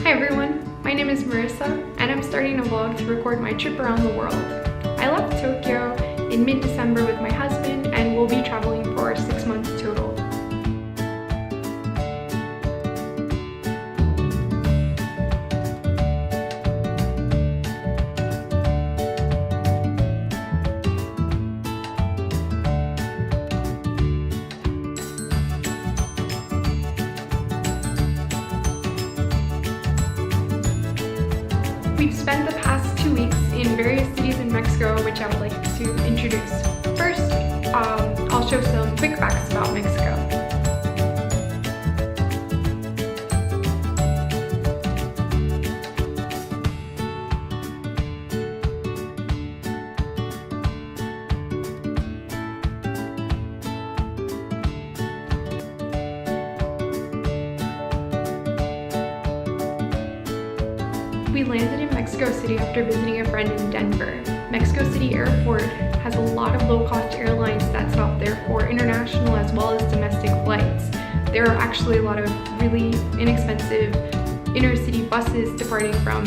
Hi everyone, my name is Marissa and I'm starting a vlog to record my trip around the world. I left Tokyo in mid-December with my husband and we'll be traveling for 6 months total. We've spent the past 2 weeks in various cities in Mexico, which I would like to introduce. First, I'll show some quick facts about Mexico. We landed in Mexico City after visiting a friend in Denver. Mexico City Airport has a lot of low-cost airlines that stop there for international as well as domestic flights. There are actually a lot of really inexpensive inner-city buses departing from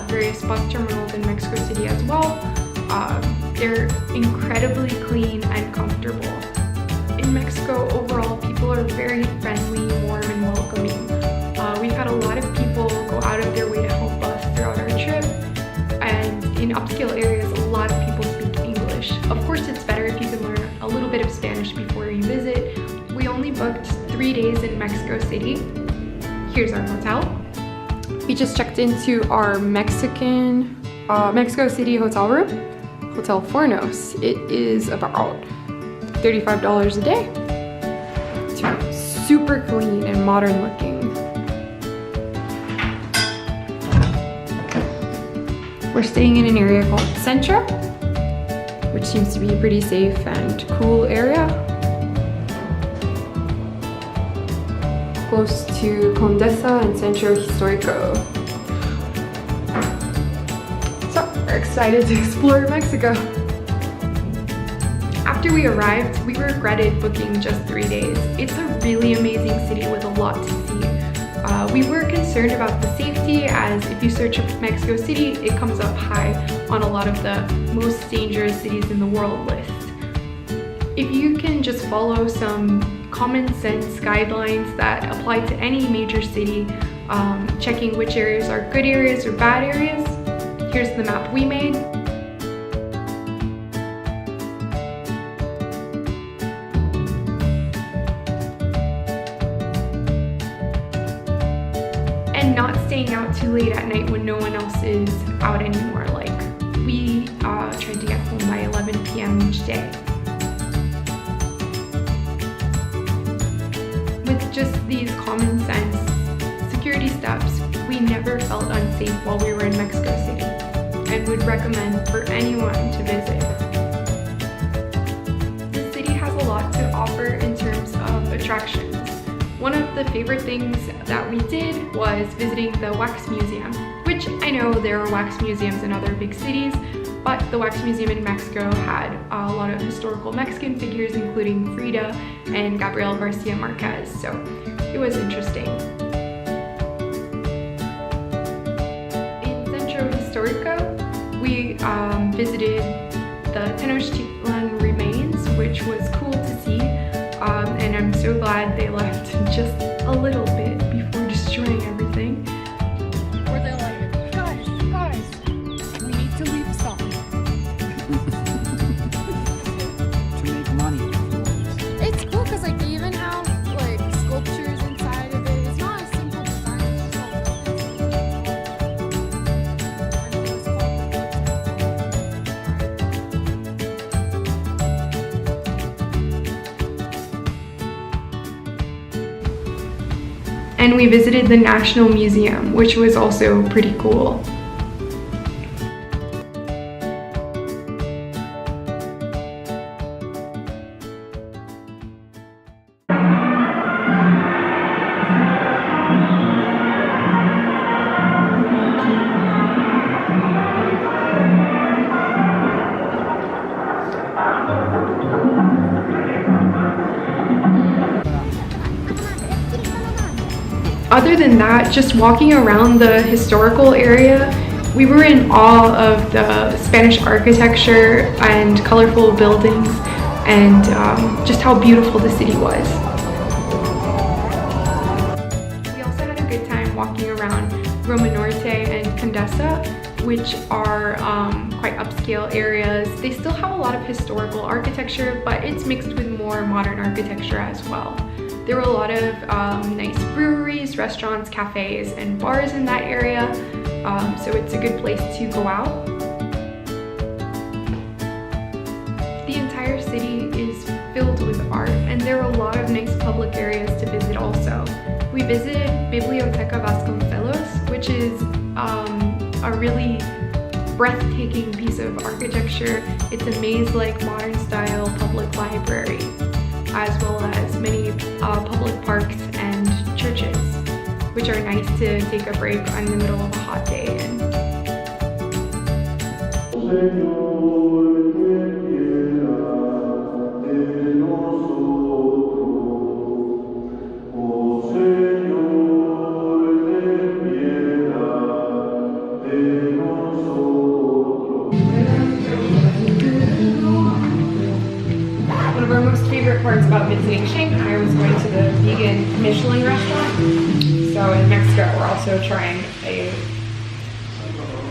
various bus terminals in Mexico City as well. They're incredibly clean and comfortable. In Mexico, overall, people are very friendly, warm, and welcoming. We've had a lot of people go out of their way to help us throughout our trip, and in upscale areas a lot of people speak English. Of course, it's better if you can learn a little bit of Spanish before you visit. We only booked 3 days in Mexico City. Here's our hotel. We just checked into our Mexico City hotel room, Hotel Fornos. It is about $35 a day. It's super clean and modern looking. We're staying in an area called Centro, which seems to be a pretty safe and cool area. Close to Condesa and Centro Histórico. So, we're excited to explore Mexico. After we arrived, we regretted booking just 3 days. It's a really amazing city with a lot to see. We were concerned about the safety, as if you search up Mexico City, it comes up high on a lot of the most dangerous cities in the world list. If you can just follow some common sense guidelines that apply to any major city, checking which areas are good areas or bad areas, here's the map we made. And not staying out too late at night when no one else is out anymore. Like, we tried to get home by 11 p.m. each day. With just these common sense security steps, we never felt unsafe while we were in Mexico City, and would recommend for anyone to visit. The city has a lot to offer in terms of attractions. One of the favorite things that we did was visiting the Wax Museum, which I know there are wax museums in other big cities, but the Wax Museum in Mexico had a lot of historical Mexican figures, including Frida and Gabriel Garcia Marquez, so it was interesting. In Centro Histórico, we visited the Tenochtitlan remains, which was cool to see. And I'm so glad they left just a little bit before destroying everything. Or they're like, guys, we need to leave some. To make money. It's cool because like they even have like sculptures inside of it. It's not a simple design, it's just And we visited the National Museum, which was also pretty cool. other than that, just walking around the historical area, we were in awe of the Spanish architecture and colorful buildings and just how beautiful the city was. We also had a good time walking around Roma Norte and Condesa, which are quite upscale areas. They still have a lot of historical architecture, but it's mixed with more modern architecture as well. There were a lot of nice breweries, restaurants, cafes, and bars in that area, so it's a good place to go out. The entire city is filled with art, and there are a lot of nice public areas to visit also. We visited Biblioteca Vasconcelos, which is a really breathtaking piece of architecture. It's a maze-like modern-style public library, as well as many public parks and churches, which are nice to take a break in the middle of a hot day in. One of our most favorite parts about visiting Shanghai was going to the vegan Michelin restaurant. So in Mexico, we're also trying a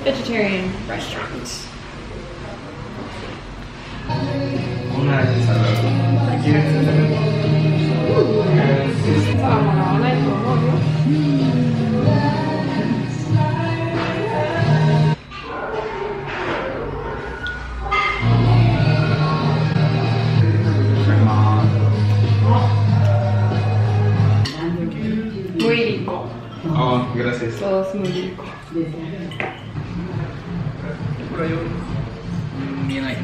vegetarian restaurant. Muy rico. Oh, gracias. Todo es muy rico. Por ahí un bien ahí.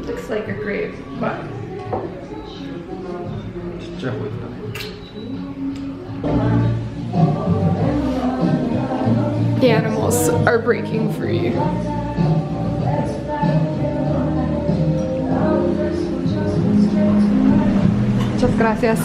Looks like a grape, but the animals are breaking free. Muchas gracias.